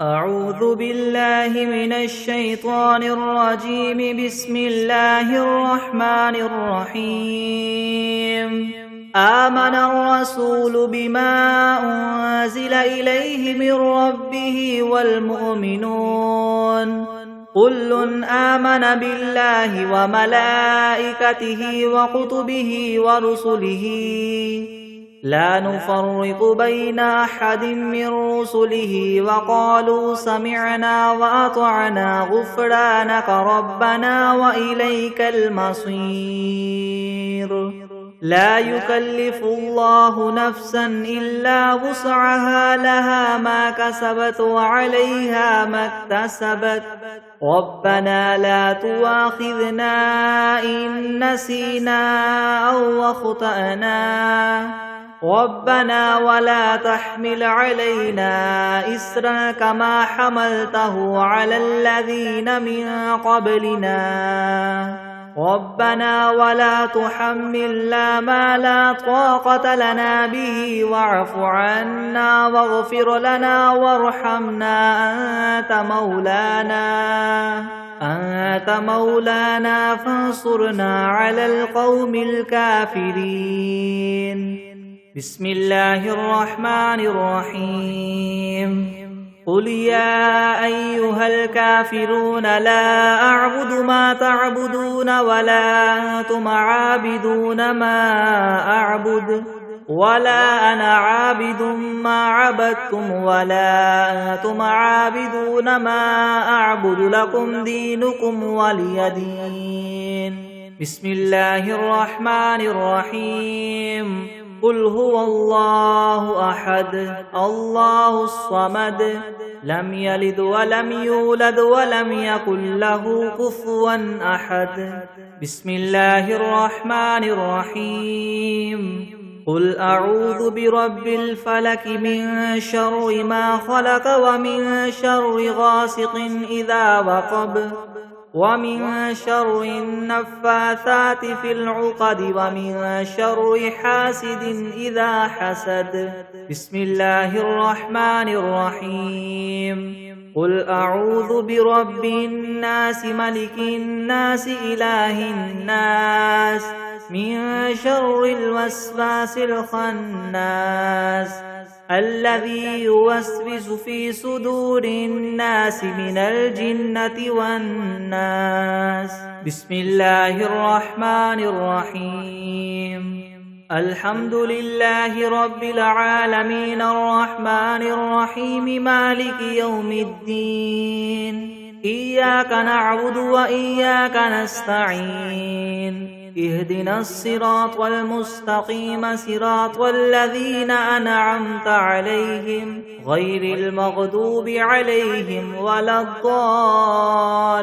أعوذ بالله من الشيطان الرجيم. بسم الله الرحمن الرحيم. آمن الرسول بما أنزل إليه من ربه والمؤمنون كل آمن بالله وملائكته وكتبه ورسله لا نفرق بين أحد من رسله وقالوا سمعنا وأطعنا غفرانك ربنا وإليك المصير. لا يكلف الله نفسا إلا وسعها لها ما كسبت وعليها ما اكتسبت ربنا لا تؤاخذنا إن نسينا أو أخطأنا ربنا ولا تحمل علينا إسرا كما حملته على الذين من قبلنا ربنا ولا تحملنا ما لا طاقة لنا به واعف عنا واغفر لنا وارحمنا أنت مولانا فانصرنا على القوم الكافرين. بسم الله الرحمن الرحيم. قل يا أيها الكافرون لا أعبد ما تعبدون ولا أنتم عابدون ما أعبد ولا أنا عابد ما عبدتم ولا أنتم عابدون ما أعبد لكم دينكم ولي دين. بسم الله الرحمن الرحيم. قل هو الله أحد الله الصمد لم يلد ولم يولد ولم يكن له كفوا أحد. بسم الله الرحمن الرحيم. قل أعوذ برب الفلك من شر ما خلق ومن شر غاسق إذا وقب ومن شر النفاثات في العقد ومن شر حاسد إذا حسد. بسم الله الرحمن الرحيم. قل أعوذ برب الناس ملك الناس إله الناس من شر الوسواس الخناس الذي يوسوس في صدور الناس من الجنة والناس. بسم الله الرحمن الرحيم. الحمد لله رب العالمين الرحمن الرحيم مالك يوم الدين. إياك نعبد وإياك نستعين. اهدنا الصراط المستقيم صراط الذين أنعمت عليهم غير المغضوب عليهم ولا الضالين.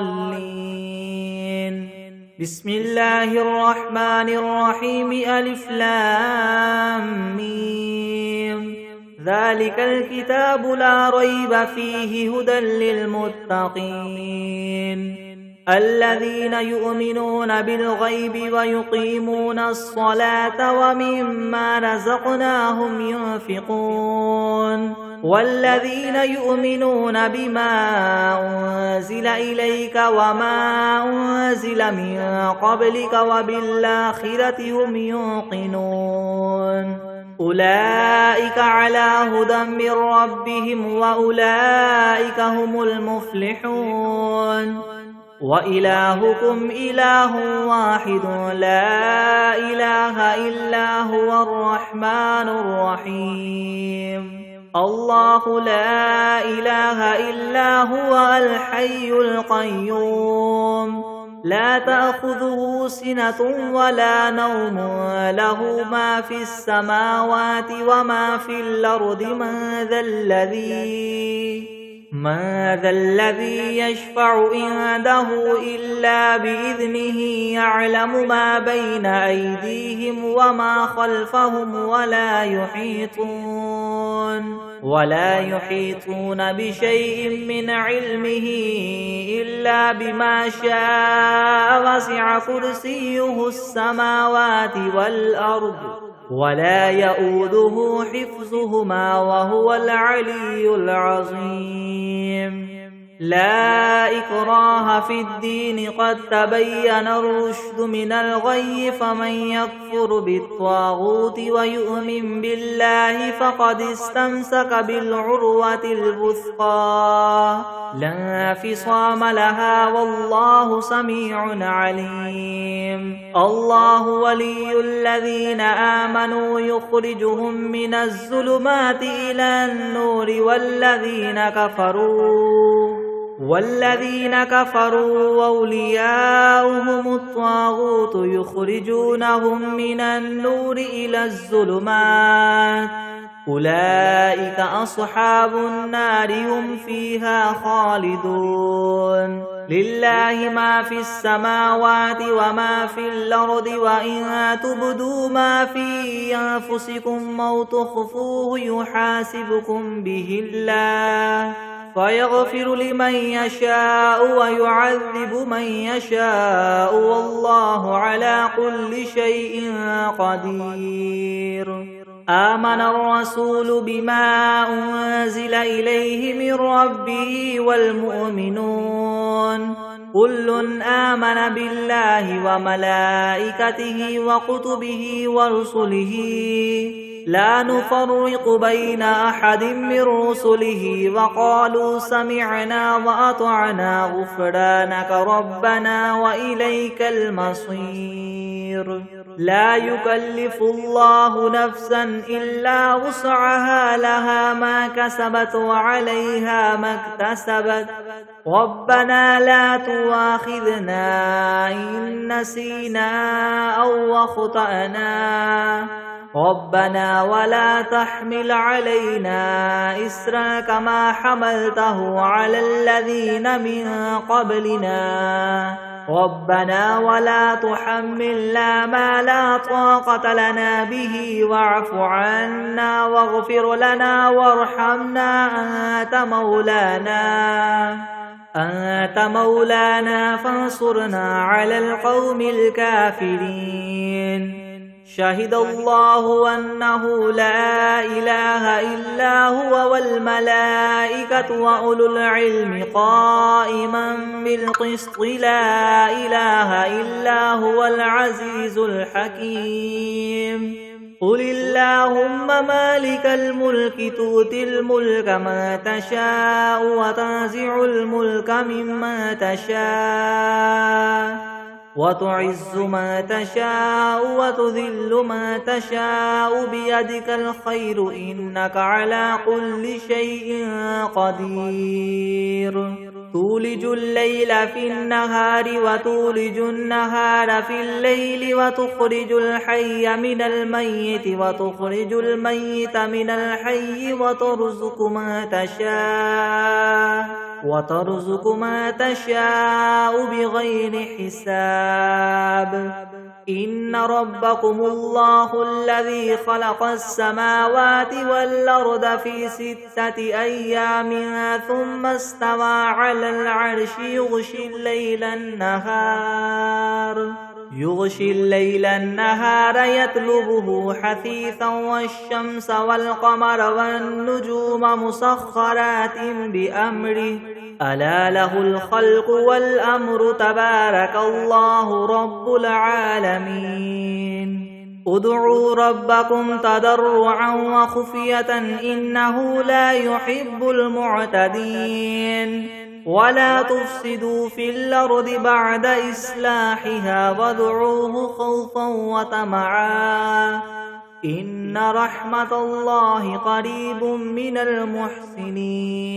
بسم الله الرحمن الرحيم. ألف لام ميم. ذلك الكتاب لا ريب فيه هدى للمتقين الذين يؤمنون بالغيب ويقيمون الصلاة ومما رزقناهم ينفقون والذين يؤمنون بما أنزل إليك وما أنزل من قبلك وبالآخرة هم يوقنون أولئك على هدى من ربهم وأولئك هم المفلحون. وإلهكم إله واحد لا إله إلا هو الرحمن الرحيم. الله لا إله إلا هو الحي القيوم لا تأخذه سنة ولا نوم له ما في السماوات وما في الأرض. من ذا الذي يشفع عنده إلا بإذنه يعلم ما بين أيديهم وما خلفهم ولا يحيطون بشيء من علمه إلا بما شاء. وسع كرسيه السماوات والأرض ولا يؤوده حفظهما وهو العلي العظيم. لا إكراه في الدين قد تبين الرشد من الغي فمن يكفر بالطاغوت ويؤمن بالله فقد استمسك بالعروة الوثقى لا انفصام لها والله سميع عليم الله ولي الذين آمنوا يخرجهم من الظلمات إلى النور والذين كفروا أولياؤهم الطاغوت يخرجونهم من النور إلى الظلمات أولئك أصحاب النار هم فيها خالدون لله ما في السماوات وما في الأرض وإن تبدوا ما في أنفسكم أو تخفوه يحاسبكم به الله فيغفر لمن يشاء ويعذب من يشاء والله على كل شيء قدير آمن الرسول بما أنزل إليه من ربه والمؤمنون كل آمن بالله وملائكته وكتبه ورسله لا نفرق بين أحد من رسله وقالوا سمعنا وأطعنا غفرانك ربنا وإليك المصير لا يكلف الله نفسا إلا وسعها لها ما كسبت وعليها ما اكتسبت ربنا لا تؤاخذنا إن نسينا أو أخطأنا ربنا ولا تحمل علينا إسرا كما حملته على الذين من قبلنا ربنا ولا تحملنا ما لا طاقة لنا به واعف عنا واغفر لنا وارحمنا أنت مولانا فانصرنا على القوم الكافرين شهد الله أنه لا إله إلا هو والملائكة وأولو العلم قائما بالقسط لا إله إلا هو العزيز الحكيم قل اللهم مالك الملك تؤتي الملك ما تشاء وتنزع الملك ممن تشاء وتعز ما تشاء وتذل ما تشاء بيدك الخير إنك على كل شيء قدير تولج الليل في النهار وتولج النهار في الليل وتخرج الحي من الميت وتخرج الميت من الحي وترزق ما تشاء بغير حساب إن ربكم الله الذي خلق السماوات والأرض في 6 أيام ثم استوى على العرش يغشي الليل النهار يطلبه حثيثا والشمس والقمر والنجوم مسخرات بأمره ألا له الخلق والأمر تبارك الله رب العالمين ادعوا ربكم تضرعا وخفية إنه لا يحب المعتدين ولا تفسدوا في الأرض بعد إصلاحها وادعوه خوفا وطمعا إن رحمة الله قريب من المحسنين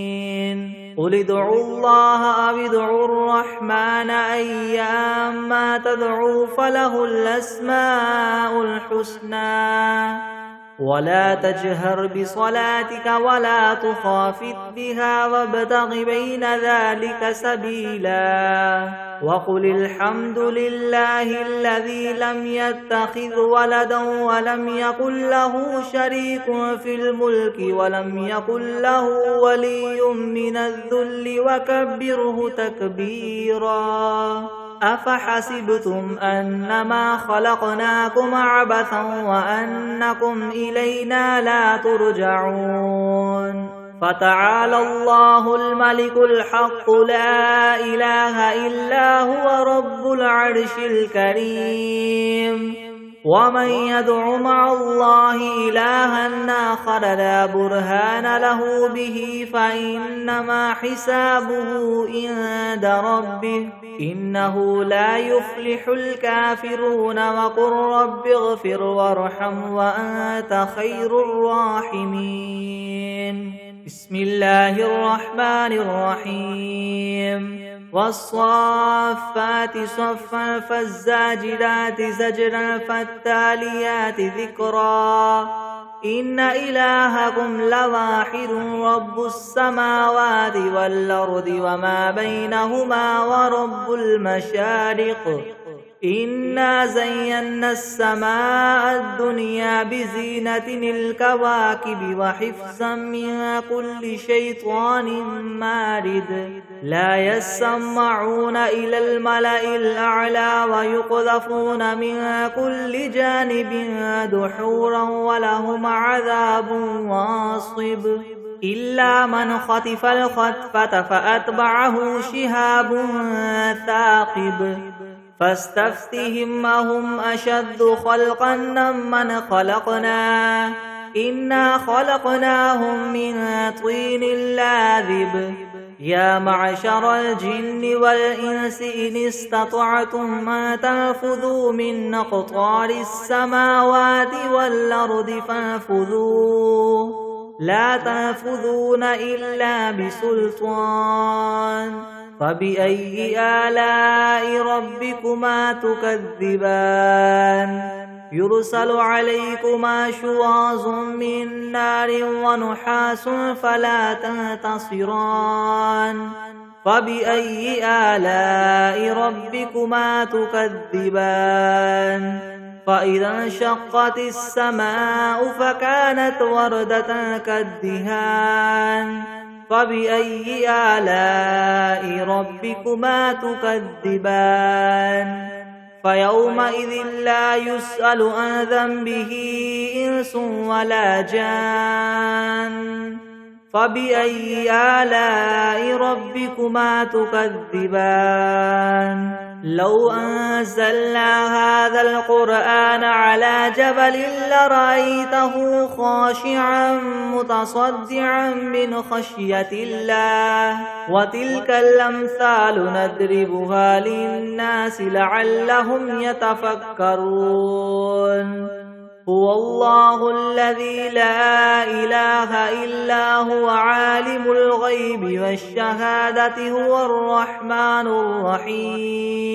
قل ادعوا الله أو ادعوا الرحمن أيما تدعوا فله الأسماء الحسنى ولا تجهر بصلاتك ولا تخافت بها وابتغ بين ذلك سبيلا وقل الحمد لله الذي لم يتخذ ولدا ولم يكن له شريك في الملك ولم يكن له ولي من الذل وكبره تكبيرا أفحسبتم أنما خلقناكم عبثا وأنكم إلينا لا ترجعون فتعالى الله الملك الحق لا إله إلا هو رب العرش الكريم ومن يدع مع الله إلها آخر لا برهان له به فإنما حسابه عند ربه إنه لا يفلح الكافرون وقل رب اغفر وارحم وأنت خير الراحمين بسم الله الرحمن الرحيم والصافات صفا فالزاجرات زجرا فالتاليات ذكرا إن إلهكم لواحد رب السماوات والأرض وما بينهما ورب المشارق إنا زينا السماء الدنيا بزينة الكواكب وحفظا من كل شيطان مارد لا يسمعون إلى الملأ الأعلى ويقذفون من كل جانب دحورا ولهم عذاب واصب إلا من خطف الخطفة فأتبعه شهاب ثاقب فاستفتهم أهم أشد خلقا ممن خلقنا إنا خلقناهم من طين لاذب يا معشر الجن والإنس إن استطعتم أن تنفذوا من أقطار السماوات والأرض فانفذوا لا تنفذون إلا بسلطان فبأي آلاء ربكما تكذبان يرسل عليكما شواظ من نار ونحاس فلا تنتصران فبأي آلاء ربكما تكذبان فإذا انشقت السماء فكانت وردة كالدهان فبأي آلاء ربكما تكذبان فيومئذ لا يسأل عن ذنبه إنس ولا جان فبأي آلاء ربكما تكذبان لو أنزلنا هذا القرآن على جبل لرأيته خاشعا متصدعا من خشية الله وتلك الأمثال نضربها للناس لعلهم يتفكرون هو الله الذي لا إله إلا هو عالم الغيب والشهادة هو الرحمن الرحيم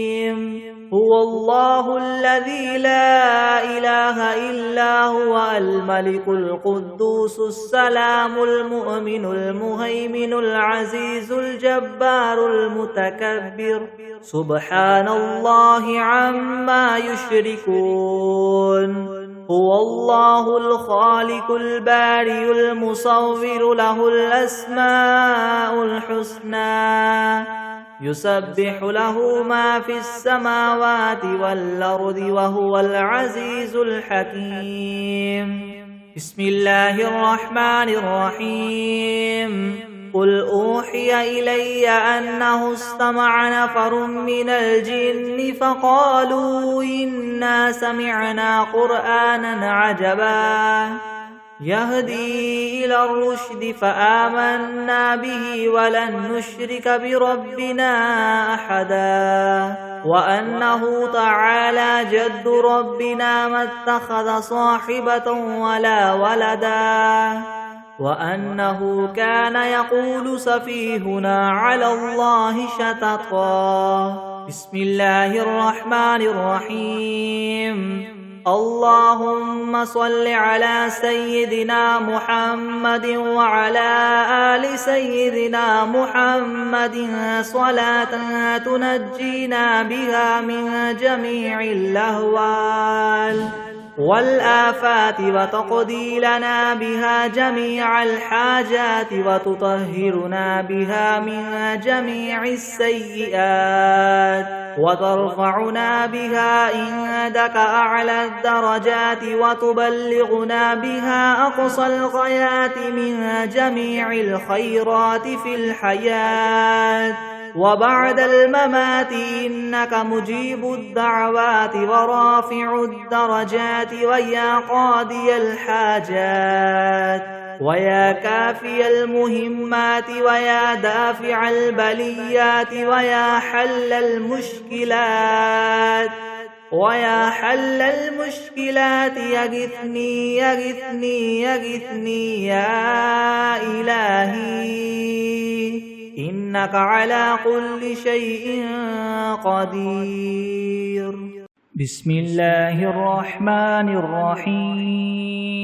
هو الله الذي لا إله إلا هو الملك القدوس السلام المؤمن المهيمن العزيز الجبار المتكبر سبحان الله عما يشركون هو الله الخالق البارئ المصور له الأسماء الحسنى يسبح له ما في السماوات والأرض وهو العزيز الحكيم بسم الله الرحمن الرحيم قل أوحي إلي أنه استمع نفر من الجن فقالوا إنا سمعنا قرآنا عجبا يهدي إلى الرشد فآمنا به ولن نشرك بربنا أحدا وأنه تعالى جد ربنا ما اتخذ صاحبة ولا ولدا وأنه كان يقول سفيهنا على الله شططا بسم الله الرحمن الرحيم اللهم صل على سيدنا محمد وعلى آل سيدنا محمد صلاة تنجينا بها من جميع الأهوال والآفات وتقضي لنا بها جميع الحاجات وتطهرنا بها من جميع السيئات وترفعنا بها عندك أعلى الدرجات وتبلغنا بها أقصى الغايات من جميع الخيرات في الحياة وبعد الممات إنك مجيب الدعوات ورافع الدرجات ويا قاضي الحاجات ويا كافي المهمات ويا دافع البليات ويا حل المشكلات يغثني يغثني يغثني يا إلهي إنك على كل شيء قدير. بسم الله الرحمن الرحيم.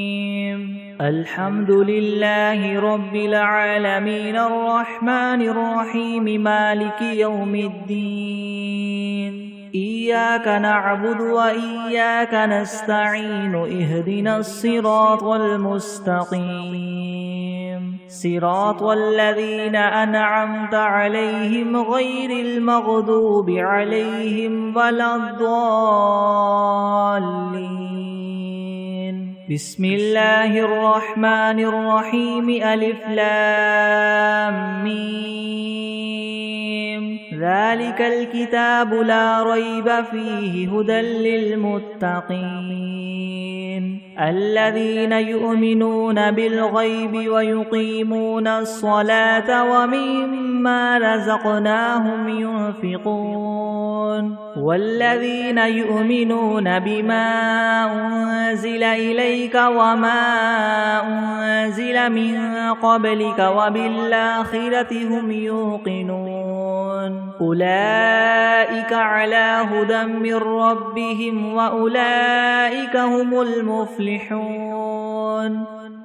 الحمد لله رب العالمين الرحمن الرحيم مالك يوم الدين. إياك نعبد وإياك نستعين اهدنا الصراط المستقيم صراط الذين أنعمت عليهم غير المغضوب عليهم ولا الضالين. بسم الله الرحمن الرحيم ألف لام ميم ذلك الكتاب لا ريب فيه هدى للمتقين الذين يؤمنون بالغيب ويقيمون الصلاة ومما رزقناهم ينفقون والذين يؤمنون بما أنزل إليك وما أنزل من قبلك وبالآخرة هم يوقنون أولئك على هدى من ربهم وأولئك هم المفلحون.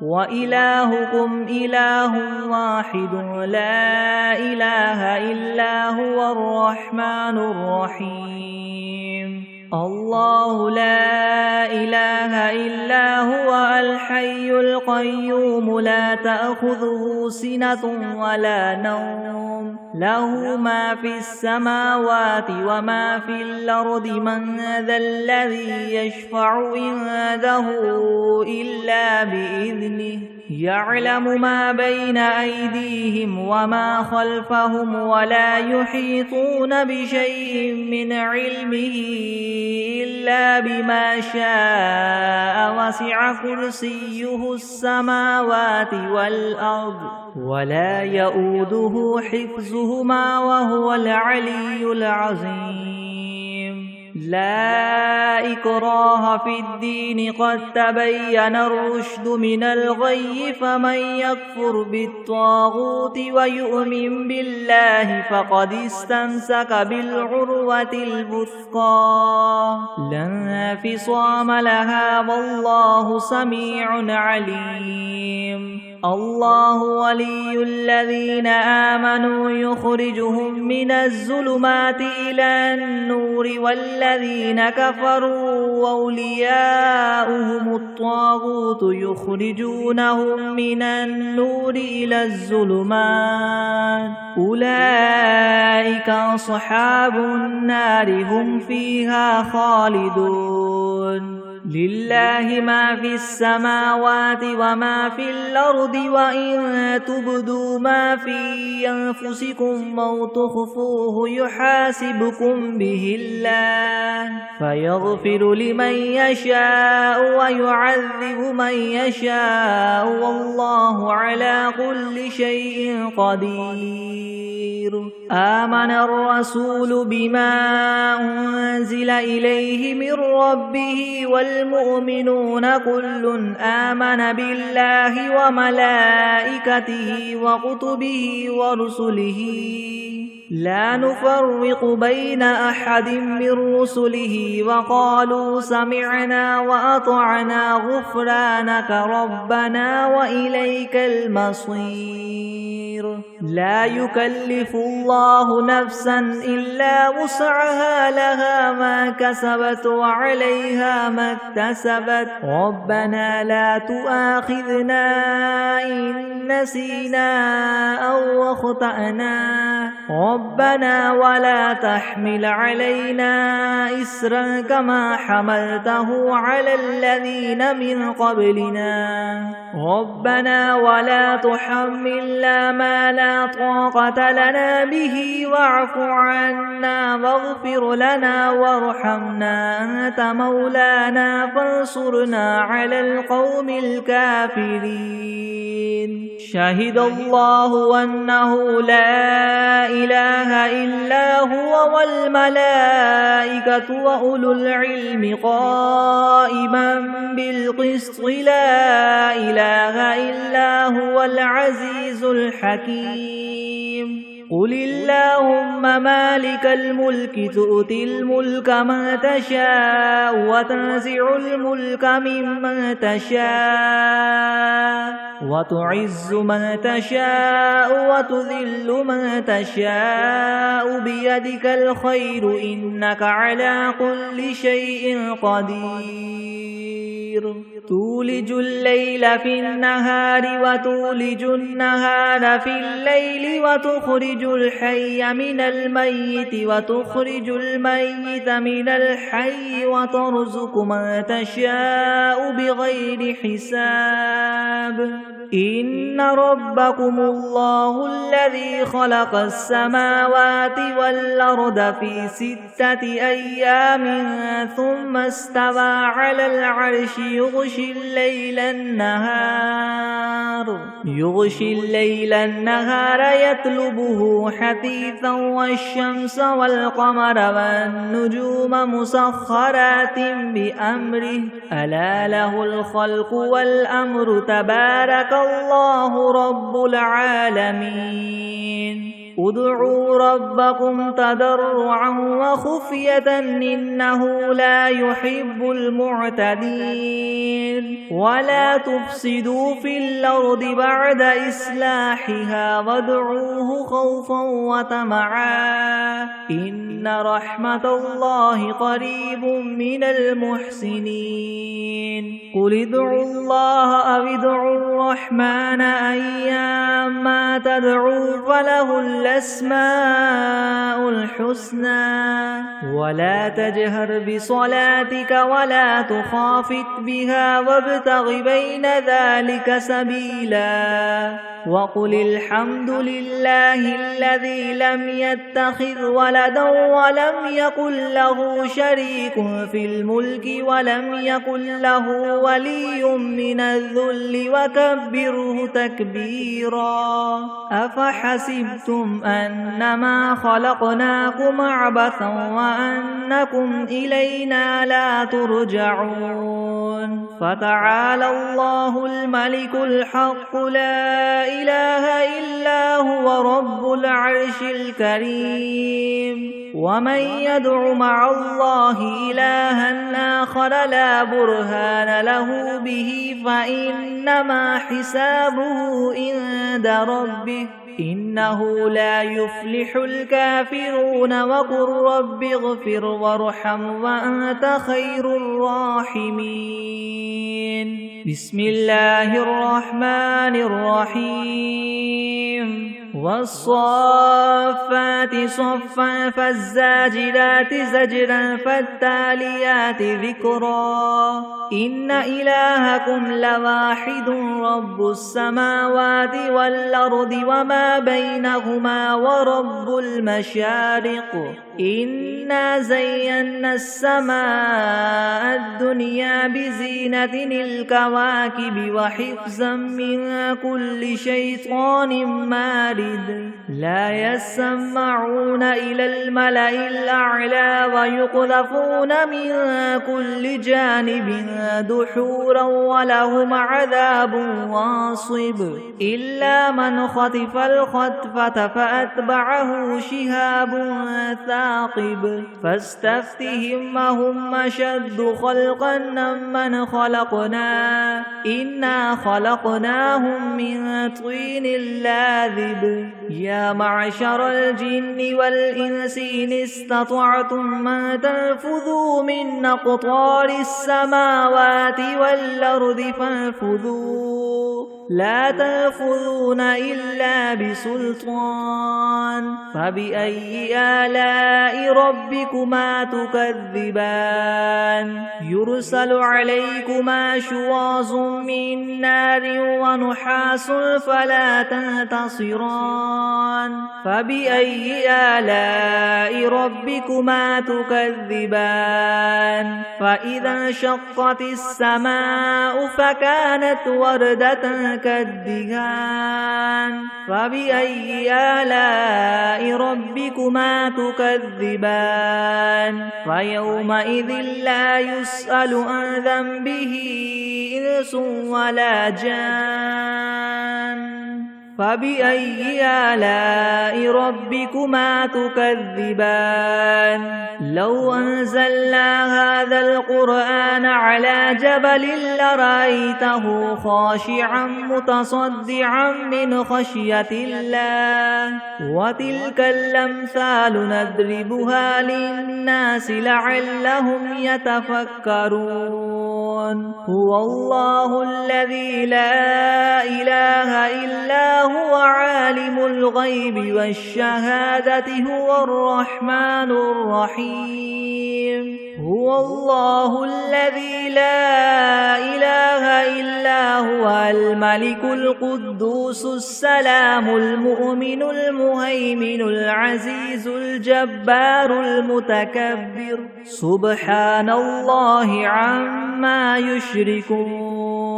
وإلهكم إله واحد لا إله إلا هو الرحمن الرحيم. الله لا إله إلا هو الحي القيوم لا تأخذه سنة ولا نوم له ما في السماوات وما في الأرض من ذا الذي يشفع عنده إلا بإذنه يعلم ما بين أيديهم وما خلفهم ولا يحيطون بشيء من علمه إلا بما شاء وسع كرسيه السماوات والأرض ولا يؤوده حفظهما وهو العلي العظيم. لا إكراه في الدين قد تبين الرشد من الغي فمن يكفر بالطاغوت ويؤمن بالله فقد استمسك بالعروة الوثقى لا انفصام لها والله سميع عليم. الله ولي الذين آمنوا يخرجهم من الظلمات إلى النور والذين كفروا أولياؤهم الطاغوت يخرجونهم من النور إلى الظلمات أولئك أصحاب النار هم فيها خالدون. لله ما في السماوات وما في الأرض وإن تبدوا ما في أنفسكم أو تخفوه يحاسبكم به الله فيغفر لمن يشاء ويعذب من يشاء والله على كل شيء قدير. آمن الرسول بما أنزل إليه من ربه والمؤمنون كل آمن بالله وملائكته وكتبه ورسله لا نفرق بين أحد من رسله وقالوا سمعنا وأطعنا غفرانك ربنا وإليك المصير لا يكلف الله نفسا إلا وسعها لها ما كسبت وعليها ما اكتسبت ربنا لا تؤاخذنا إن نسينا أو أخطأنا ربنا ولا تحمل علينا إسرا كما حملته على الذين من قبلنا ربنا ولا تحملنا ما لا طاقة لنا به واعف عنا واغفر لنا وارحمنا أنت مولانا فانصرنا على القوم الكافرين شهد الله أنه لا إله إلا هو والملائكة وأولو العلم قائما بالقسط لا إله إلا هو العزيز الحكيم قل اللهم مالك الملك تؤتي الملك من تشاء وتنزع الملك ممن تشاء وتعز من تشاء وتذل من تشاء بيدك الخير إنك على كل شيء قدير تولج الليل في النهار وتولج النهار في الليل وتخرج الحي من الميت وتخرج الميت من الحي وترزق من تشاء بغير حساب إن ربكم الله الذي خلق السماوات والأرض في 6 أيام ثم استوى على العرش يغشي الليل النهار يطلبه حثيثا والشمس والقمر والنجوم مسخرات بأمره ألا له الخلق والأمر تبارك الله رب العالمين ادعوا ربكم تضرعا وخفية إنه لا يحب المعتدين ولا تفسدوا في الأرض بعد إصلاحها وادعوه خوفا وطمعا إن رحمة الله قريب من المحسنين قل ادعوا الله أو ادعوا الرحمن أيما تدعوا فله الأسماء الحسنى ولا تجهر بصلاتك ولا تخافت بها وابتغ بين ذلك سبيلا وقل الحمد لله الذي لم يتخذ ولدا ولم يكن له شريك في الملك ولم يكن له ولي من الذل وكبره تكبيرا أفحسبتم أنما خلقناكم عبثا وأنكم إلينا لا ترجعون فتعالى الله الملك الحق لا إله إلا هو رب العرش الكريم ومن يدع مع الله إلها آخر لا برهان له به فإنما حسابه عند ربه إنه لا يفلح الكافرون وقل رب اغفر وارحم وأنت خير الراحمين بسم الله الرحمن الرحيم والصافات صفا فالزاجرات زجرا فالتاليات ذكرا إن إلهكم لواحد رب السماوات والأرض وما بينهما ورب المشارق إنا زينا السماء الدنيا بزينة الكواكب وحفظا من كل شيطان مارد شاهد لا يسمعون إلى الملأ الأعلى ويقذفون من كل جانب دحورا ولهم عذاب واصب إلا من خطف الخطفة فأتبعه شهاب ثاقب فاستفتهم أهم أشد خلقا ممن خلقنا إنا خلقناهم من طين لاذب يا معشر الجن والإنس إن استطعتم أن تنفذوا من أقطار السماوات والأرض فانفذوا لا تنفذون إلا بسلطان فبأي آلاء ربكما تكذبان يرسل عليكما شواظ من نار ونحاس فلا تنتصران فبأي آلاء ربكما تكذبان فإذا انشقت السماء فكانت وردة كالدهان فبأي آلاء ربكما تكذبان فيومئذ لا يسأل عن ذنبه إنس ولا جان فبأي آلاء ربكما تكذبان لو أنزلنا هذا القرآن على جبل لرأيته خاشعا متصدعا من خشية الله وتلك الأمثال نضربها للناس لعلهم يتفكرون هو الله الذي لا إله إلا هو عالم الغيب والشهادة هو الرحمن الرحيم هو الله الذي لا إله إلا هو الملك القدوس السلام المؤمن المهيمن العزيز الجبار المتكبر سبحان الله عما يشركون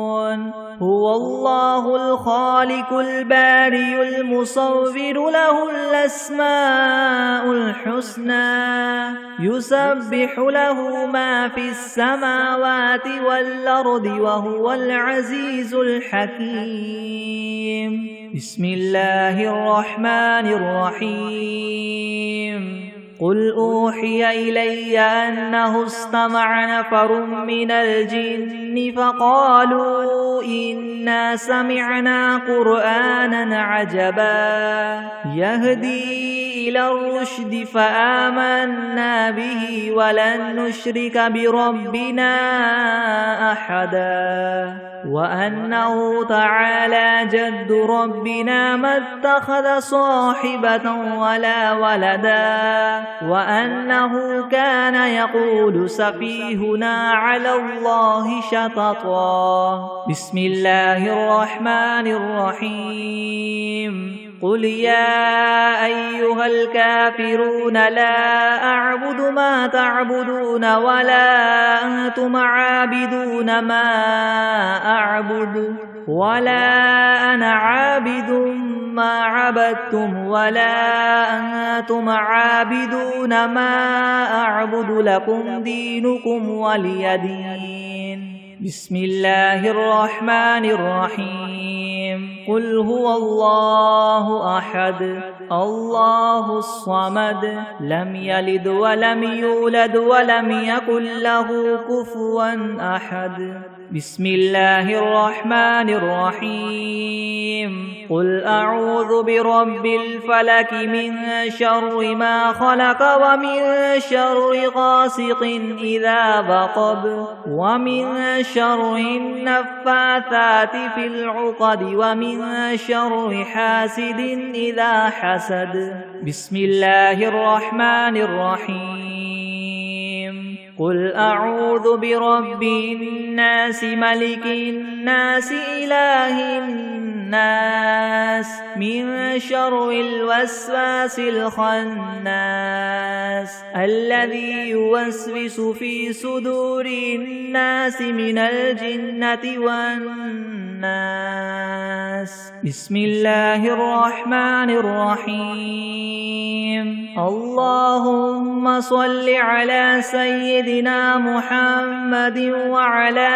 هو الله الخالق البارئ المصور له الأسماء الحسنى يسبح له ما في السماوات والأرض وهو العزيز الحكيم بسم الله الرحمن الرحيم قل أوحي إلي أنه استمع نفر من الجن فقالوا إنا سمعنا قرآنا عجبا يهدي إلى الرشد فآمنا به ولن نشرك بربنا أحدا وأنه تعالى جد ربنا ما اتخذ صاحبة ولا ولدا وأنه كان يقول سفيهنا على الله شططا بسم الله الرحمن الرحيم قل يا أيها الكافرون لا أعبد ما تعبدون ولا أنتم عابدون ما أعبد ولا أنا عابد ما عبدتم ولا أنتم عابدون ما أعبد لكم دينكم ولي دين بسم الله الرحمن الرحيم قل هو الله أحد الله الصمد لم يلد ولم يولد ولم يكن له كفوا أحد بسم الله الرحمن الرحيم قل أعوذ برب الفلك من شر ما خلق ومن شر غاسق إذا وقب ومن شر النفاثات في العقد ومن شر حاسد إذا حسد بسم الله الرحمن الرحيم قل أعوذ برب الناس ملك الناس إله الناس من شر الوسواس الخناس الذي يوسوس في صدور الناس من الجنة والناس الناس. بسم الله الرحمن الرحيم. اللهم صل على سيدنا محمد وعلى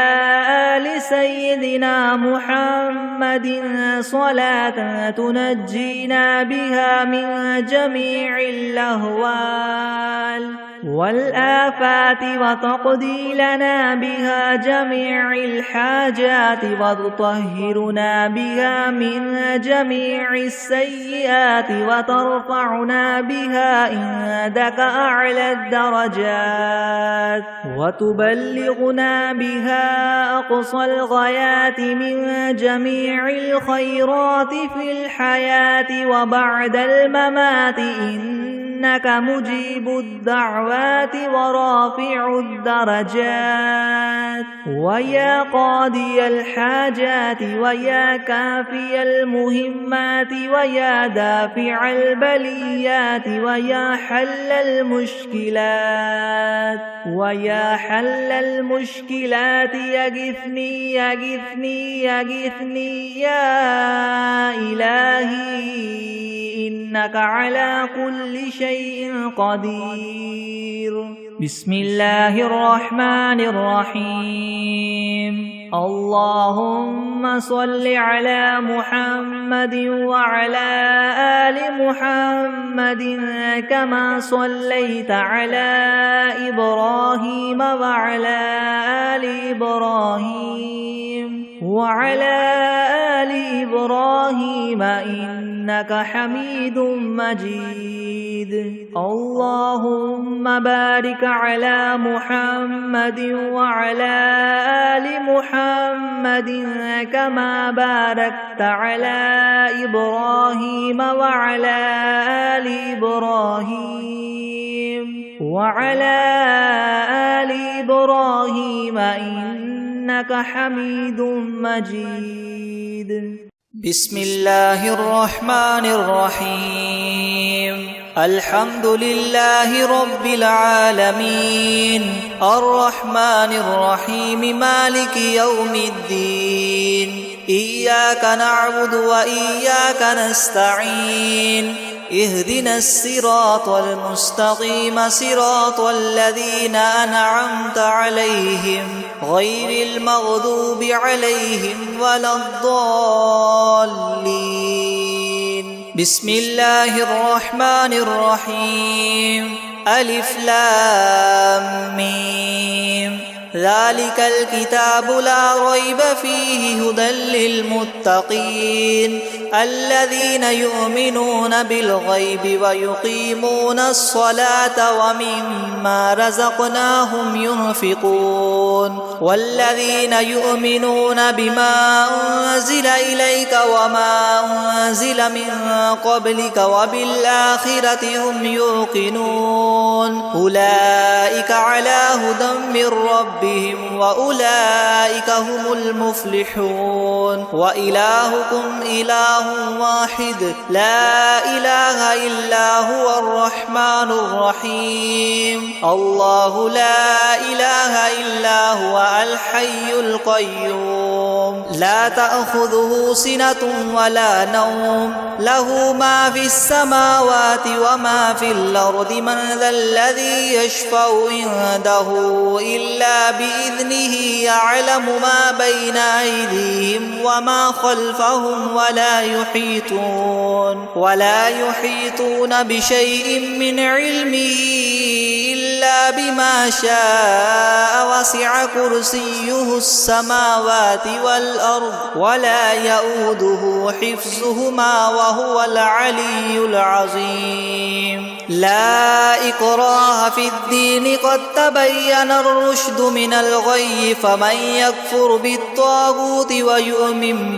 آل سيدنا محمد صلاة تنجينا بها من جميع الأهوال والآفات وتقضي لنا بها جميع الحاجات وتطهرنا بها من جميع السيئات وترفعنا بها عندك أعلى الدرجات وتبلغنا بها أقصى الغايات من جميع الخيرات في الحياة وبعد الممات إنك مجيب الدعوات ورافع الدرجات ويا قاضي الحاجات ويا كافي المهمات ويا دافع البليات ويا حل المشكلات يغثني يا إلهي إنك على كل شيء قدير. بسم الله الرحمن الرحيم. اللهم صل على محمد وعلى آل محمد كما صليت على إبراهيم وعلى آل وعلى آل إبراهيم إنك حميد مجيد. اللهم بارك على محمد وعلى آل محمد كما باركت على إبراهيم وعلى آل إبراهيم إنك حميد مجيد. بسم الله الرحمن الرحيم. الحمد لله رب العالمين الرحمن الرحيم مالك يوم الدين. إياك نعبد وإياك نستعين. اهدنا الصراط المستقيم صراط الذين أنعمت عليهم غير المغضوب عليهم ولا الضالين. بسم الله الرحمن الرحيم. ألف لام ميم. ذلك الكتاب لا ريب فيه هدى للمتقين الذين يؤمنون بالغيب ويقيمون الصلاة ومما رزقناهم ينفقون والذين يؤمنون بما أنزل إليك وما أنزل من قبلك وبالآخرة هم يوقنون أولئك على هدى من ربهم وأولئك هم المفلحون. وإلهكم إله واحد لا إله إلا هو الرحمن الرحيم. الله لا إله إلا هو الحي القيوم لا تأخذه سنة ولا نوم له ما في السماوات وما في الأرض من ذا الذي يشفع عنده إلا بإذنه يعلم ما بين أيديهم وما خلفهم ولا يحيطون بشيء من علمه إلا بما شاء وسع كرسيه السماوات والأرض ولا يؤوده حفظهما وهو العلي العظيم. لا إكراه في الدين قد تبين الرشد من الغي فمن يكفر بالطاغوت ويؤمن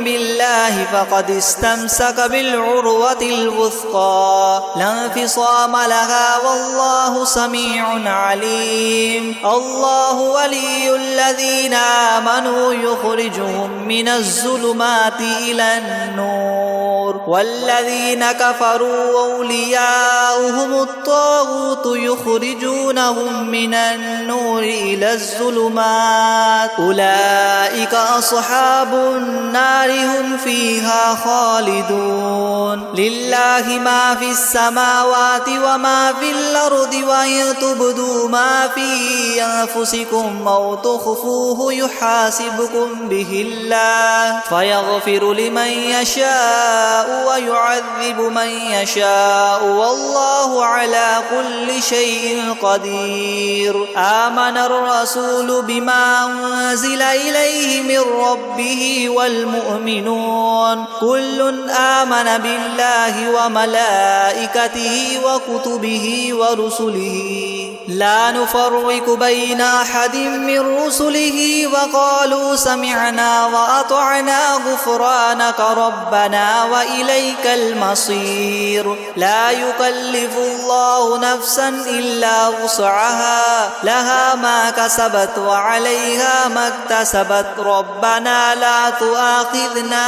بالله فقد استمسك بالعروة الوثقى لا انفصام لها والله سميع عليم. الله ولي الذين آمنوا يخرجهم من الظلمات إلى النور والذين كفروا أولياؤهم الطاغوت يخرجونهم من النور إلى الظلمات أولئك أصحاب النار هم فيها خالدون لله ما في السماوات وما في الأرض وإن تبدوا ما في أنفسكم أو تخفوه يحاسبكم به الله فيغفر لمن يشاء ويعذب من يشاء والله على كل شيء قدير آمن الرسول بما أنزل إليه من ربه والمؤمنون كل آمن بالله وملائكته وكتبه ورسله لا نفرق بين أحد من رسله وقالوا سمعنا وأطعنا غفرانك ربنا وإليك المصير لا يكلف الله نفسا إلا وسعها لها ما كسبت وعليها ما اكتسبت ربنا لا تؤاخذنا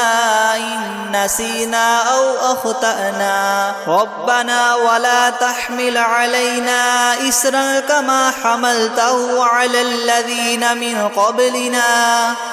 إن نسينا أو أخطأنا ربنا ولا تحمل علينا إسرا كما حملته على الذين من قبلنا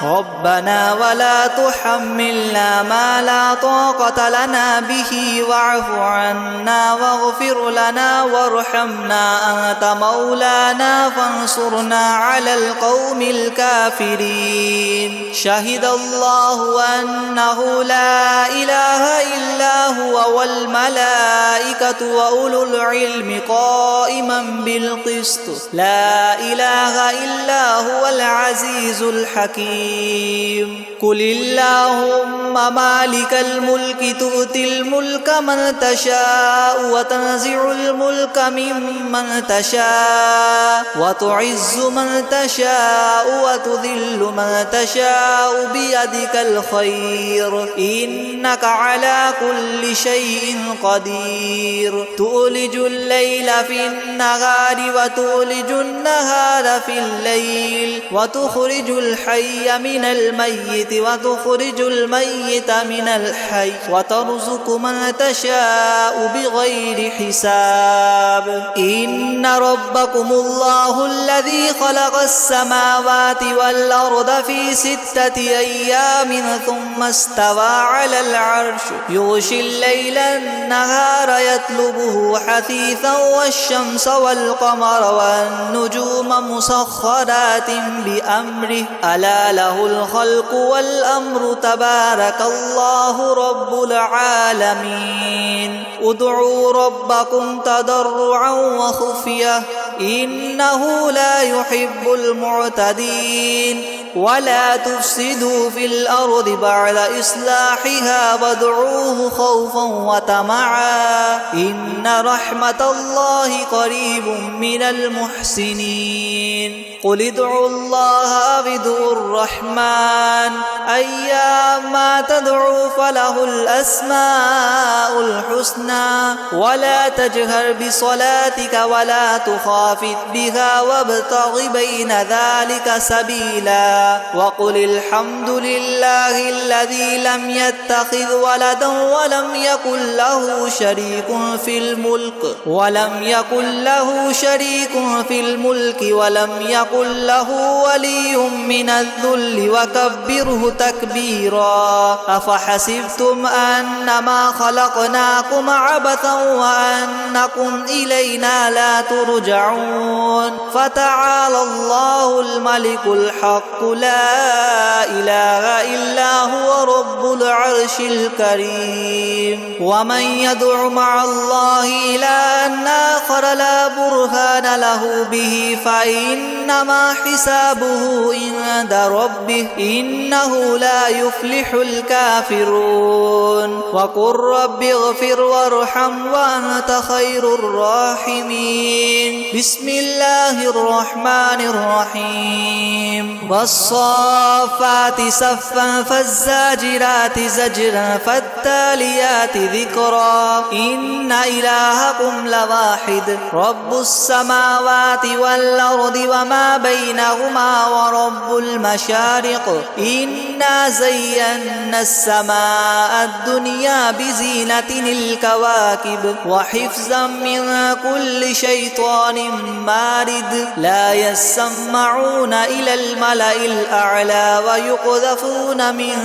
ربنا ولا تحملنا ما لا طاقة لنا به واعف عنا واغفر لنا وارحمنا أنت مولانا فانصرنا على القوم الكافرين شهد الله أنه لا إله إلا هو والملائكة وأولو العلم قائما بالقسط لا إله إلا هو العزيز الحكيم قل اللهم مالك الملك تؤتي الملك من تشاء وتنزع الملك ممن تشاء وتعز من تشاء وتذل من تشاء بيدك الخير إنك على كل شيء قدير تولج الليل في النهار وتولج النهار في الليل وتخرج الحي من الميت وتخرج الميت من الحي وترزق من تشاء بغير حساب إن ربكم الله الذي خلق السماوات والأرض في 6 أيام ثم استوى على العرش يغشي الليل النهار يطلبه حثيثا والشمس والقمر والنجوم مسخرات بأمره ألا له الخلق والأمر تبارك الله رب العالمين ادعوا ربكم تضرعا وخفية إنه لا يحب المعتدين ولا تفسدوا في الأرض بعد إصلاحها وادعوه خوفا وطمعا إن رحمة الله قريب من المحسنين قل ادعوا الله أو ادعوا الرحمن أيما تدعوا فله الأسماء الحسنى ولا تجهر بصلاتك ولا تخافت بها وابتغ بين ذلك سبيلا وقل الحمد لله الذي لم يتخذ ولدا ولم يكن له شريك في الملك ولم يكن له ولي من الذل وكبره تكبيرا أفحسبتم أنما خلقناكم عبثا وأنكم إلينا لا ترجعون فتعالى الله الملك الحق لا إله إلا هو رب العرش الكريم ومن يدع مع الله إلها آخر لا برهان له به فإنما حسابه عند ربه إنه لا يفلح الكافرون وقل رب اغفر واغفر وارحم وأنت خير الراحمين. بسم الله الرحمن الرحيم. والصافات صفا فالزاجرات زجرا فالتاليات ذكرا إن إلهكم لواحد رب السماوات والأرض وما بينهما ورب المشارق إنا زينا السماء الدنيا بزينة الكواكب وحفظا من كل شيطان مارد لا يسمعون إلى الملأ الأعلى ويقذفون من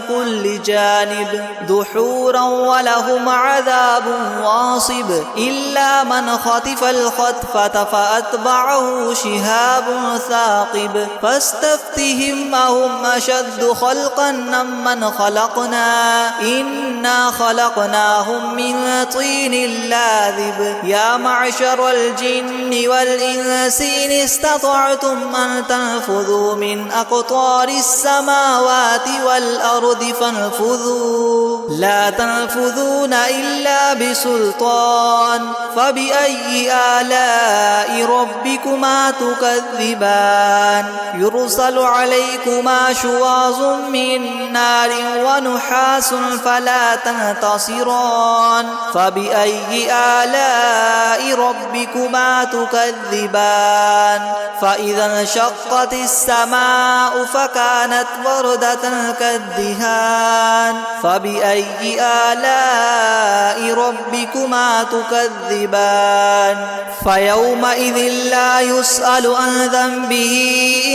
كل جانب دحورا ولهم عذاب واصب إلا من خطف الخطفة فأتبعه شهاب ثاقب فاستفتهم أهم أشد خلقا ممن خلقنا إنا خلقناهم من طين لاذب يا معشر الجن والإنس إن استطعتم أن تنفذوا من أقطار السماوات والأرض فانفذوا لا تنفذون إلا بسلطان فبأي آلاء ربكما تكذبان يرسل عليكما شواظ من نار ونحاس فلا تنتصران فبأي آلاء ربكما تكذبان فإذا انشقت السماء فكانت وردة كالدهان فبأي آلاء ربكما تكذبان فيومئذ لا يسأل عن ذنبه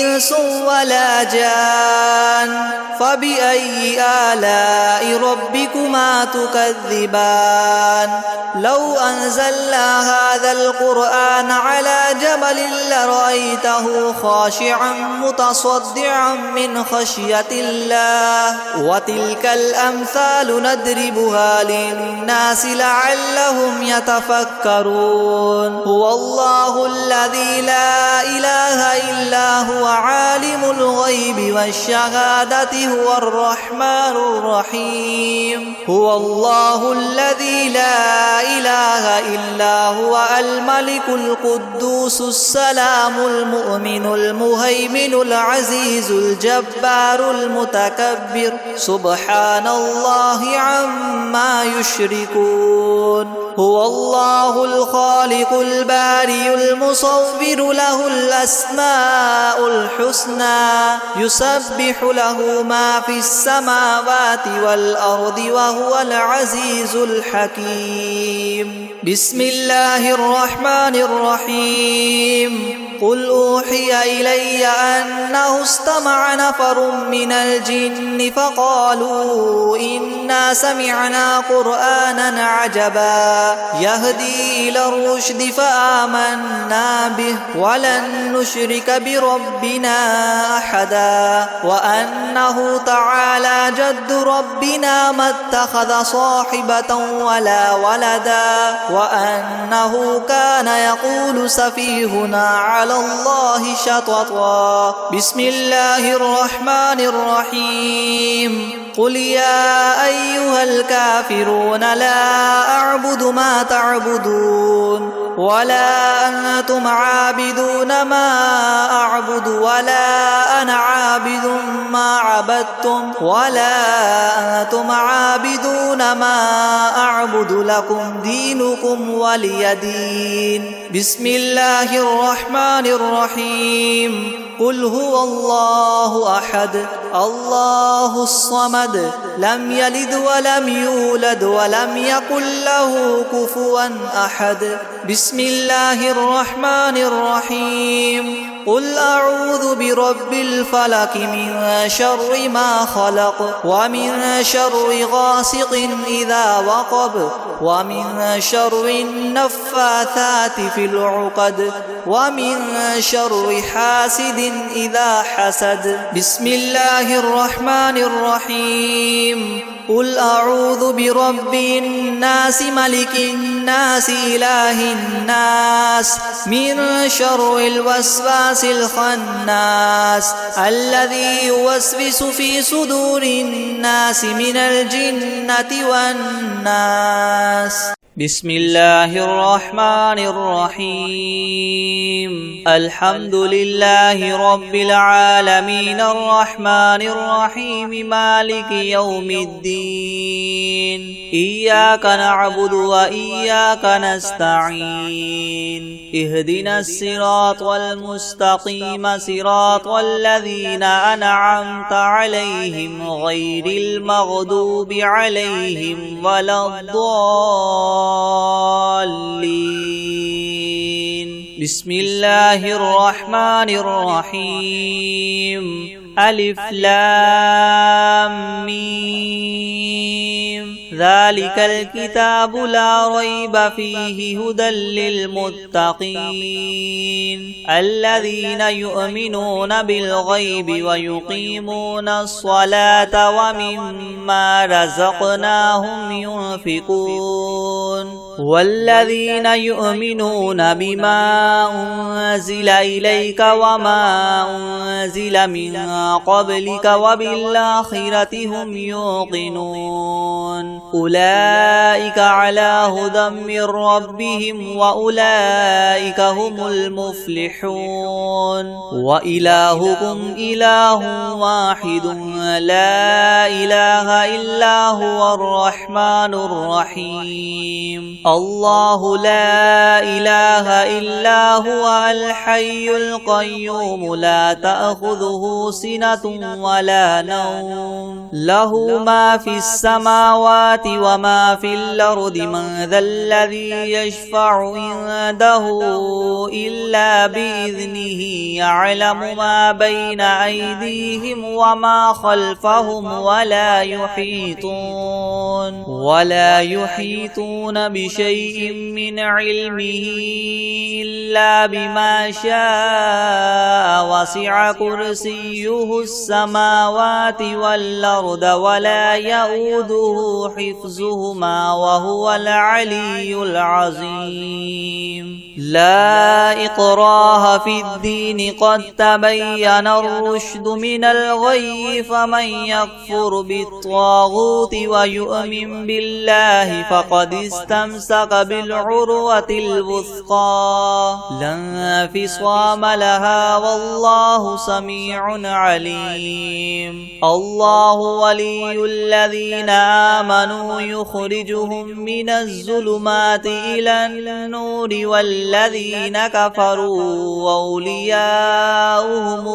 إنس ولا جان فبأي آلاء ربكما تكذبان لو أنزلنا هذا القرآن على جبل لرأيته خاشعا متصدعا من خشية الله وتلك الأمثال نضربها للناس لعلهم يتفكرون هو الله الذي لا إله إلا هو عالم الغيب والشهادة هو الرحمن الرحيم هو الله الذي لا إله إلا هو الملك القدوس السلام المؤمن المهيمن العزيز الجبار المتكبر سبحان الله عما يشركون هو الله الخالق البارئ المصور له الأسماء الحسنى يسبح له ما في السماوات والأرض وهو العزيز الحكيم بسم الله الرحمن الرحيم قل أوحي إلي أنه استمع نفر من الجن فقالوا إنا سمعنا قرآنا عجبا يهدي إلى الرشد فآمنا به ولن نشرك بربنا أحدا وأنه تعالى جد ربنا ما اتخذ صاحبة ولا ولدا وأنه كان يقول سفيهنا على الله شططا بسم الله الرحمن الرحيم قل يا أيها الكافرون لا أعبد ما تعبدون ولا أنتم عابدون ما أعبد ولا أنا عابد ما عبدتم ولا أنتم عابدون ما أعبد لكم دينكم ولي دين بسم الله الرحمن الرحيم قل هو الله أحد الله الصمد لم يلد ولم يولد ولم يكن له كفوا أحد بسم الله الرحمن الرحيم قل أعوذ برب الفلق من شر ما خلق ومن شر غاسق إذا وقب ومن شر النفاثات في العقد ومن شر حاسد إذا حسد بسم الله الرحمن الرحيم قل أعوذ برب الناس ملك الناس إله الناس من شر الوسواس الخناس الذي يوسوس في صدور الناس من الجنة والناس. بسم الله الرحمن الرحيم. الحمد لله رب العالمين الرحمن الرحيم مالك يوم الدين. إياك نعبد وإياك نستعين. اهدنا الصراط المستقيم صراط الذين أنعمت عليهم غير المغضوب عليهم ولا الضالين. بسم الله الرحمن الرحيم. ألف لام ميم. ذلك الكتاب لا ريب فيه هدى للمتقين الذين يؤمنون بالغيب ويقيمون الصلاة ومما رزقناهم ينفقون والذين يؤمنون بما أنزل إليك وما أنزل من قبلك وبالآخرة هم يوقنون أولئك على هدى من ربهم وأولئك هم المفلحون. وإلهكم إله واحد لا إله إلا هو الرحمن الرحيم. الله لا إله إلا هو الحي القيوم لا تأخذه سنة ولا نوم له ما في السماوات وما في الأرض. من ذا الذي يشفع عنده إلا بإذنه يعلم ما بين أيديهم وما خلفهم ولا يحيطون بشيء من علمه إلا بما شاء. وسع كرسيه السماوات والأرض ولا يؤوده حفظهما وهو العلي العظيم. لا إكراه في الدين قد تبين الرشد من الغي. فمن يكفر بالطاغوت ويؤمن بالله فقد استمسك بالعروة الوثقى لا انفصام لها والله سميع عليم. الله ولي الذين آمنوا يخرجهم من الظلمات إلى النور والذين كفروا أولياؤهم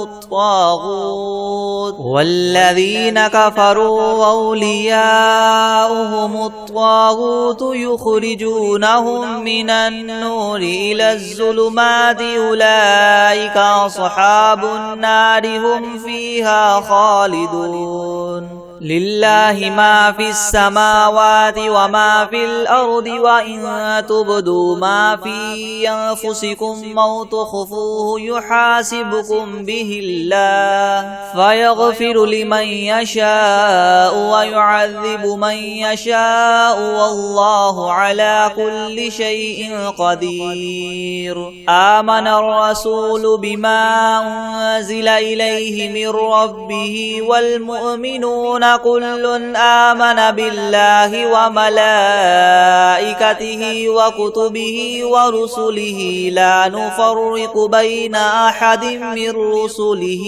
الطاغوت يخرجونهم من النور إلى الظلمات أولئك أصحاب النار هم فيها خالدون. لله ما في السماوات وما في الأرض وإن تبدوا ما في أنفسكم أو تخفوه يحاسبكم به الله فيغفر لمن يشاء ويعذب من يشاء والله على كل شيء قدير. آمن الرسول بما أنزل إليه من ربه والمؤمنون كل آمن بالله وملائكته وكتبه ورسله لا نفرق بين أحد من رسله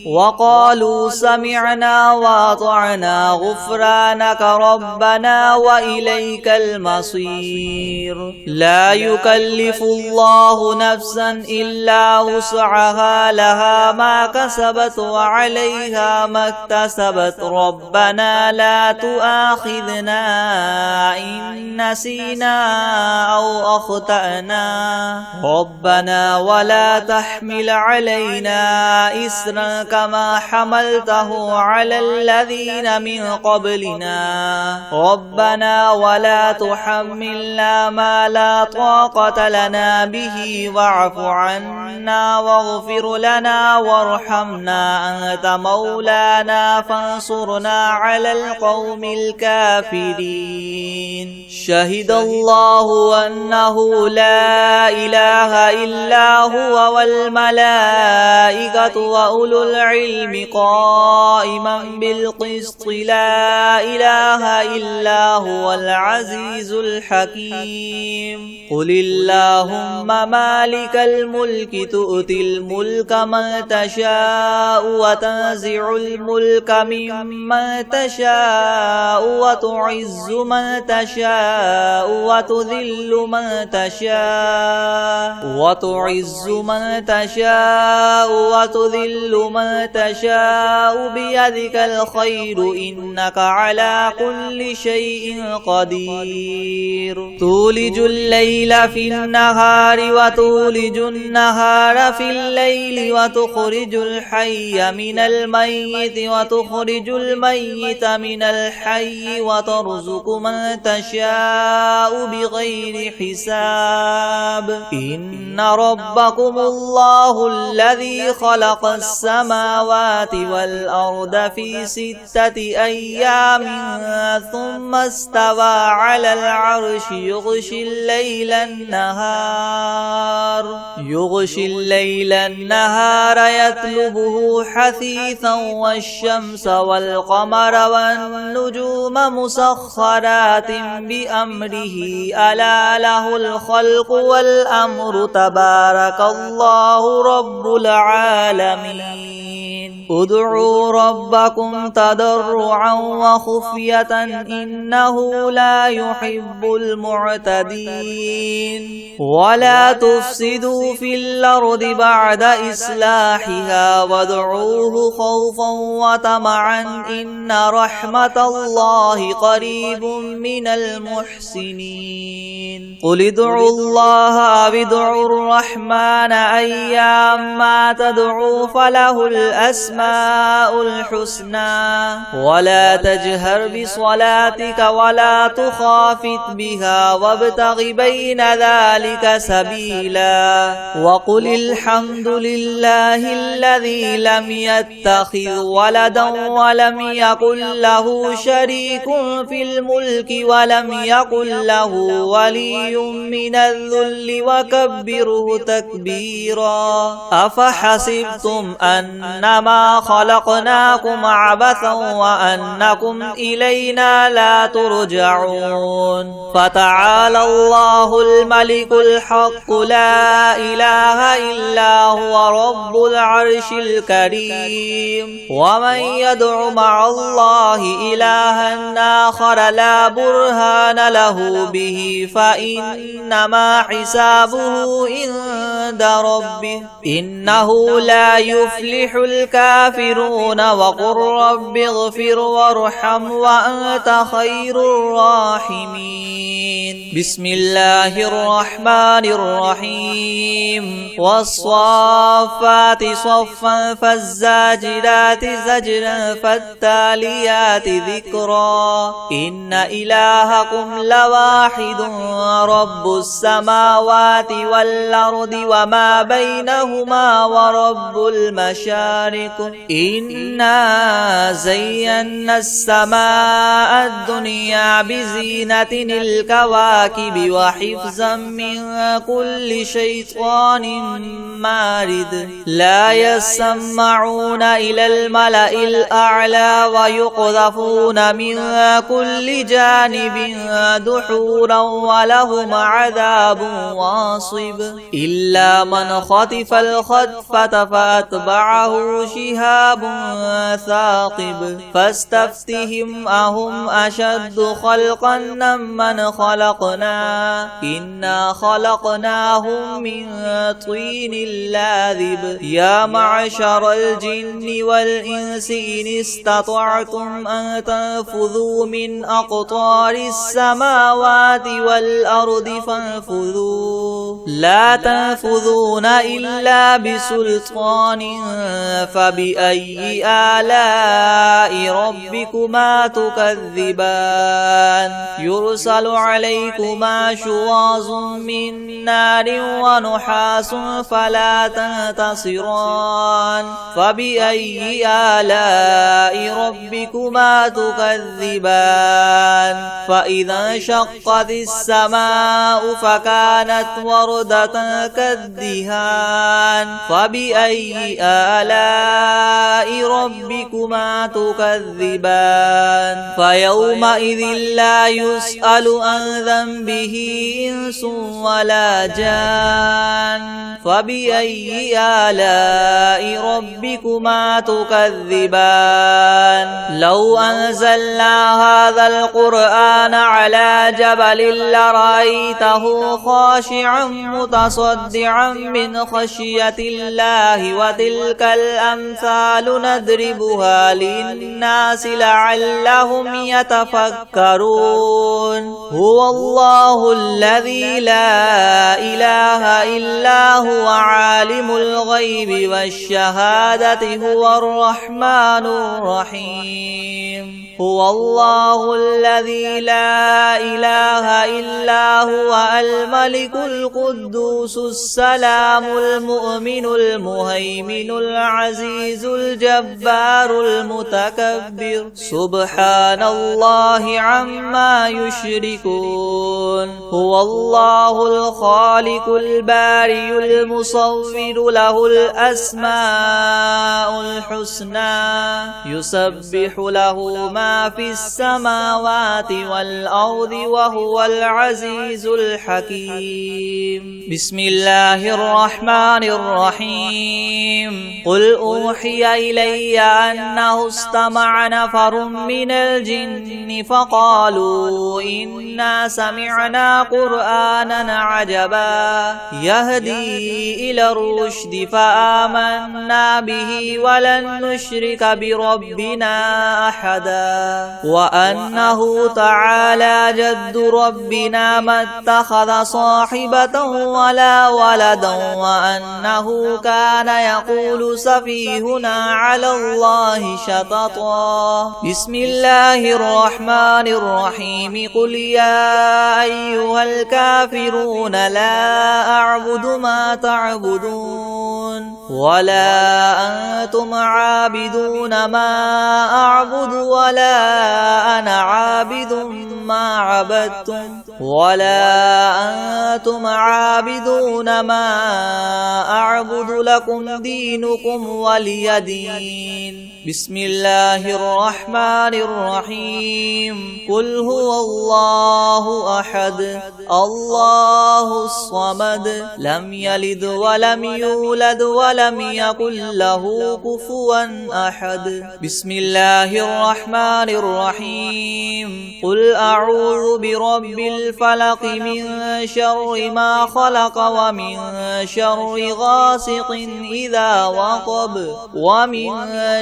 وقالوا سمعنا وأطعنا غفرانك ربنا وإليك المصير. لا يكلف الله نفسا إلا وسعها لها ما كسبت وعليها ما اكتسبت ربنا لا تؤاخذنا إن نسينا أو أخطأنا ربنا ولا تحمل علينا إسرا كما حملته على الذين من قبلنا ربنا ولا تحملنا ما لا طاقة لنا به واعف عنا واغفر لنا وارحمنا أنت مولانا فانصرنا فانصرنا على القوم الكافرين شهد الله أنه لا إله إلا هو والملائكة وأولو العلم قائما بالقسط لا إله إلا هو العزيز الحكيم قل اللهم مالك الملك تؤتي الملك من تشاء وتنزع الملك ممن تشاء وتعز من تشاء وتذل من تشاء وتذل من تشاء بيدك الخير إنك على كل شيء قدير تولج الليل في النهار وتولج النهار في الليل وتخرج الحي من الميت وتخرج الميت من الحي وترزق من تشاء بغير حساب إن ربكم الله الذي خلق السماوات والأرض في 6 أيام ثم استوى على العرش يغشي الليل النهار يطلبه حثيثا والشمس والقمر والنجوم مسخرات بأمره ألا له الخلق والأمر تبارك الله رب العالمين ادعوا ربكم تضرعا وخفية إنه لا يحب المعتدين ولا تفسدوا في الأرض بعد إصلاحها وادعوه خوفا وطمعا إن رحمة الله قريب من المحسنين قل ادعوا الله أو ادعوا الرحمن أيما تدعوا فله الأسماء الحسنى ولا تجهر بصلاتك ولا تخافت بها وابتغ بين ذلك سبيلا وقل الحمد لله الذي لم يتخذ ولدا ولم يكن له شريك في الملك ولم يكن له ولي من الذل وكبره تكبيرا أفحسبتم أنما خلقناكم عبثا وأنكم إلينا لا ترجعون فتعالى الله الملك الحق لا إله إلا هو رب العرش الكريم ومن يدع مع الله إلها آخر لا برهان له به فإنما حسابه عند ربه إنه لا يفلح الكافرون وقل رب اغفر وارحم وأنت خير الراحمين بسم الله الرحمن الرحيم والصافات صفا فالزاجرات زجرا فالتاليات ذكرا إن إلهكم لواحد رب السماوات والأرض وما بينهما ورب المشارق إنا زينا السماء الدنيا بزينة الكواكب وحفظا من كل شيطان مارد لا يسمعون إلى الملأ الأعلى ويقذفون من كل جانب دحورا ولهم عذاب واصب إلا من خطف الخطفة فأتبعه شهاب ثاقب فاستفتهم أهم أشد خلقا ممن خلقنا إنا خلقناهم من طين لاذب يا معشر الجن والإنس إن استطعتم أن تنفذوا من أقطار السماوات والأرض الأرض فانفذوا لا تنفذون إلا بسلطان فبأي آلاء ربكما تكذبان يرسل عليكما شواظ من نار ونحاس فلا تنتصران فبأي آلاء ربكما تكذبان فإذا انشقت السماء فكانت وردة كالدهان فبأي آلاء ربكما تكذبان فيومئذ لا يسأل عن ذنبه إنس ولا جان فبأي آلاء ربكما تكذبان لو أنزلنا هذا القرآن على جبل لرأيته خاشعا متصدعا من خشية الله وتلك الأمثال نضربها للناس لعلهم يتفكرون هو الله الذي لا إله إلا هو عالم الغيب والشهادة هو الرحمن الرحيم هو الله الذي لا إله إلا هو الملك القدوس السلام المؤمن المهيمن العزيز الجبار المتكبر سبحان الله عما يشركون هو الله الخالق البارئ المصور له الأسماء الحسنى يسبح له ما في السماوات والأرض وهو العزيز الحكيم بسم الله الرحمن الرحيم قل أوحي إلي أنه استمع نفر من الجن فقالوا إنا سمعنا قرآنا عجبا يهدي إلى الرشد فآمنا به ولن نشرك بربنا أحدا وأنه تعالى جد ربنا ما اتخذ صاحبة ولا ولدا وأنه كان يقول سفيهنا على الله شططا بسم الله الرحمن الرحيم قل يا أيها الكافرون لا أعبد ما تعبدون ولا أنتم عابدون ما أعبد ولا أنا عابد ما عبدتم ولا أنتم عابدون ما أعبد لكم دينكم ولي دين بسم الله الرحمن الرحيم قل هو الله أحد الله الصمد لم يلد ولم يولد ولم يكن له كفوا أحد بسم الله الرحمن الرحيم قل أعوذ برب الفلق من شر ما خلق ومن شر غاسق إذا وقب ومن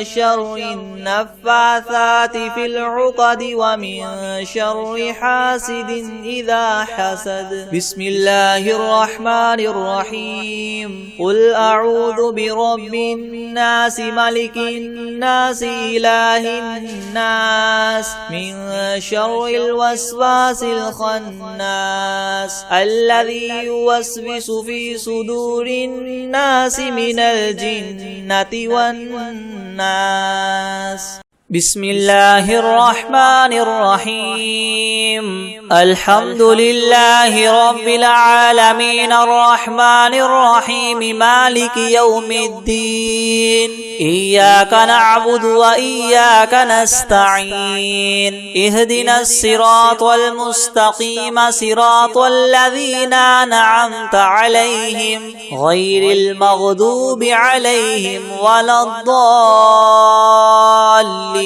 شر النفاثات في العقد ومن شر حاسد إذا حسد بسم الله الرحمن الرحيم قل أعوذ برب الناس ملك الناس إله الناس من شر الوسواس الخناس الذي يوسوس في صدور الناس من الجنة والناس بسم الله الرحمن الرحيم الحمد لله رب العالمين الرحمن الرحيم مالك يوم الدين إياك نعبد وإياك نستعين اهدنا الصراط المستقيم صراط الذين أنعمت عليهم غير المغضوب عليهم ولا الضالين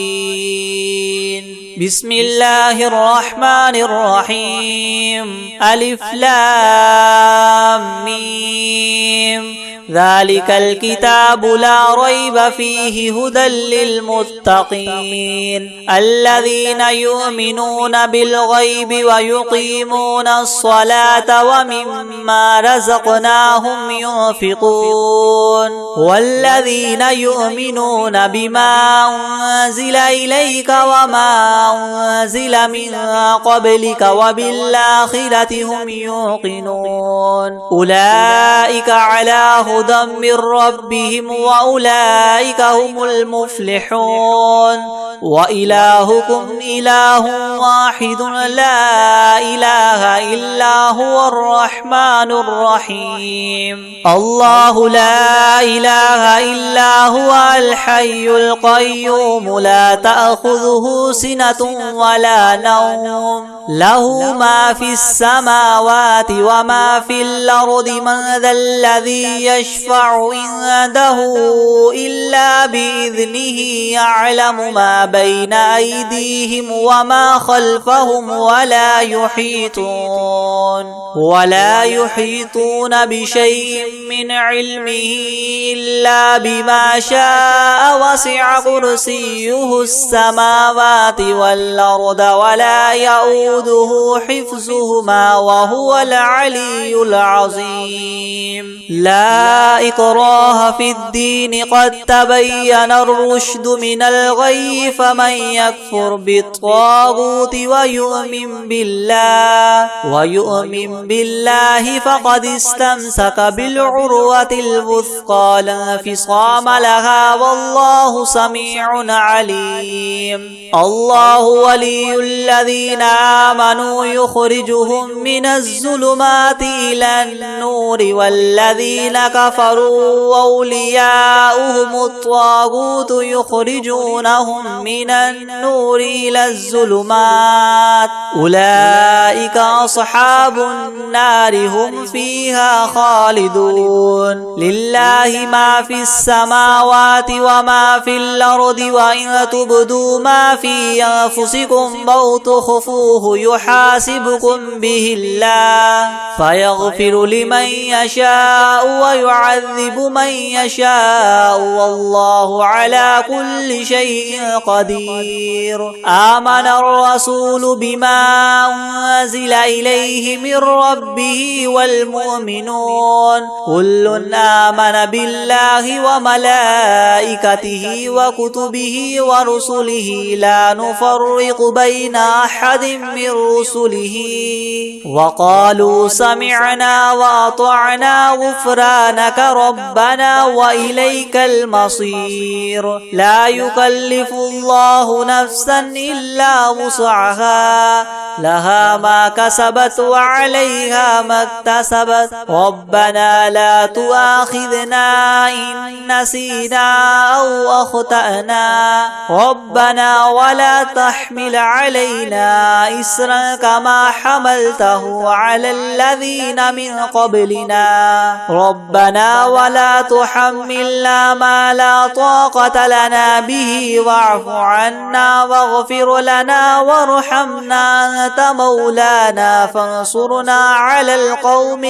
بسم الله الرحمن الرحيم ألف لام ميم ذلك الكتاب لا ريب فيه هدى للمتقين الذين يؤمنون بالغيب ويقيمون الصلاة ومما رزقناهم ينفقون والذين يؤمنون بما أنزل إليك وما أنزل من قبلك وبالآخرة هم يوقنون أولئك على هدى من ربهم وأولئك هم المفلحون وإلهكم إله واحد لا إله إلا هو الرحمن الرحيم الله لا إله إلا هو الحي القيوم لا تأخذه سنة ولا نوم له ما في السماوات وما في الأرض من ذا الذي يشفع عنده إلا بإذنه يعلم ما بين أيديهم وما خلفهم ولا يحيطون بشيء من علمه إلا بما شاء وسع كرسيه السماوات والأرض ولا يؤوده حفظهما وهو العلي العظيم لا إكراه في الدين قد تبين الرشد من الغي فمن يكفر بالطاغوت ويؤمن بالله فقد استمسك بالعروة الوثقى لا انفصام لها والله سميع عليم الله ولي الذين آمنوا يخرجهم من الظلمات إلى النور والذين كفروا أولياؤهم الطاغوت يخرجونهم من النور إلى الظلمات أولئك أصحاب النار هم فيها خالدون لله ما في السماوات وما في الأرض وإن تبدوا ما في أنفسكم أو تخفوه يحاسبكم به الله فيغفر لمن يشاء ويعذب من يشاء والله على كل شيء قدير آمن الرسول بما أنزل إليه من ربه والمؤمنون كل آمن بالله وملائكته وكتبه ورسله لا نفرق بين أحد من رسله وقالوا سمعنا وأطعنا غفرانك ربنا وإليك المصير لا يكلف الله نفسا إلا وسعها لها ما كسبت وعليها ما اكتسبت ربنا لا تؤاخذنا إن نسينا أو أخطأنا ربنا ولا تحمل علينا إسرا كما حملته على الذين من قبلنا ربنا ولا تحملنا ما لا طاقة لنا به واعف عنا واغفر لنا وارحمنا أنت مولانا فانصرنا على القوم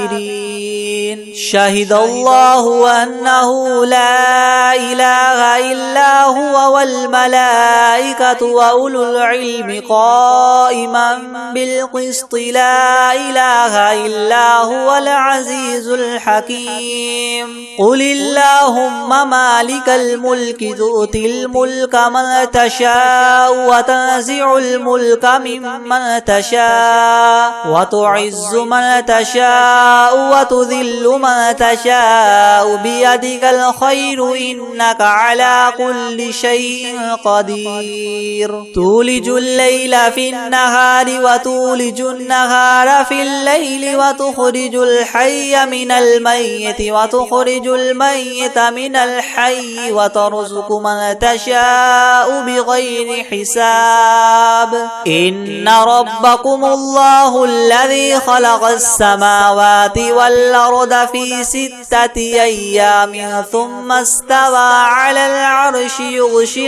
الكافرين شهد الله أنه لا إله إلا هو والملائكة وأولو العلم قائما بالقسط لا إله إلا هو العزيز الحكيم قل اللهم مالك الملك تؤتي الملك من تشاء وتنزع الملك ممن تشاء وتعز من تشاء وتذل من تشاء بيدك الخير إنك على كل شيء قدير تولج الليل في النهار وتولج النهار في الليل وتخرج الحي من الميت وتخرج الميت من الحي وترزق من تشاء بغير حساب إن ربكم الله الذي خلق السماوات والأرض في 6 أيام ثم استوى على العرش يغشي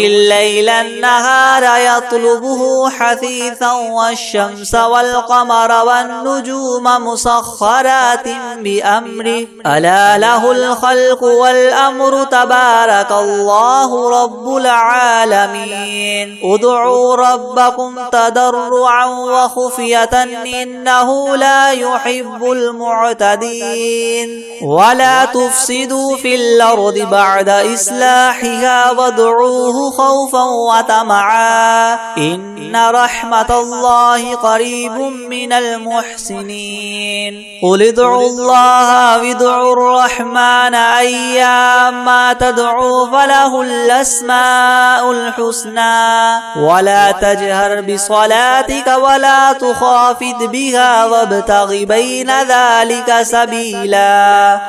الليل النهار يطلبه حثيثا والشمس والشمس والقمر والنجوم مسخرات بأمره ألا له الخلق والأمر تبارك الله رب العالمين ادعوا ربكم تضرعا وخفية إنه لا يحب المعتدين ولا تفسدوا في الأرض بعد إصلاحها وادعوه خوفا وطمعا إن رحمة الله قريب من المحسنين قل ادعوا الله وادعوا الرحمن أيما تدعوا فله الأسماء الحسنى ولا تجهر بصلاتك ولا تخافت بها وابتغ بين ذلك سبيلا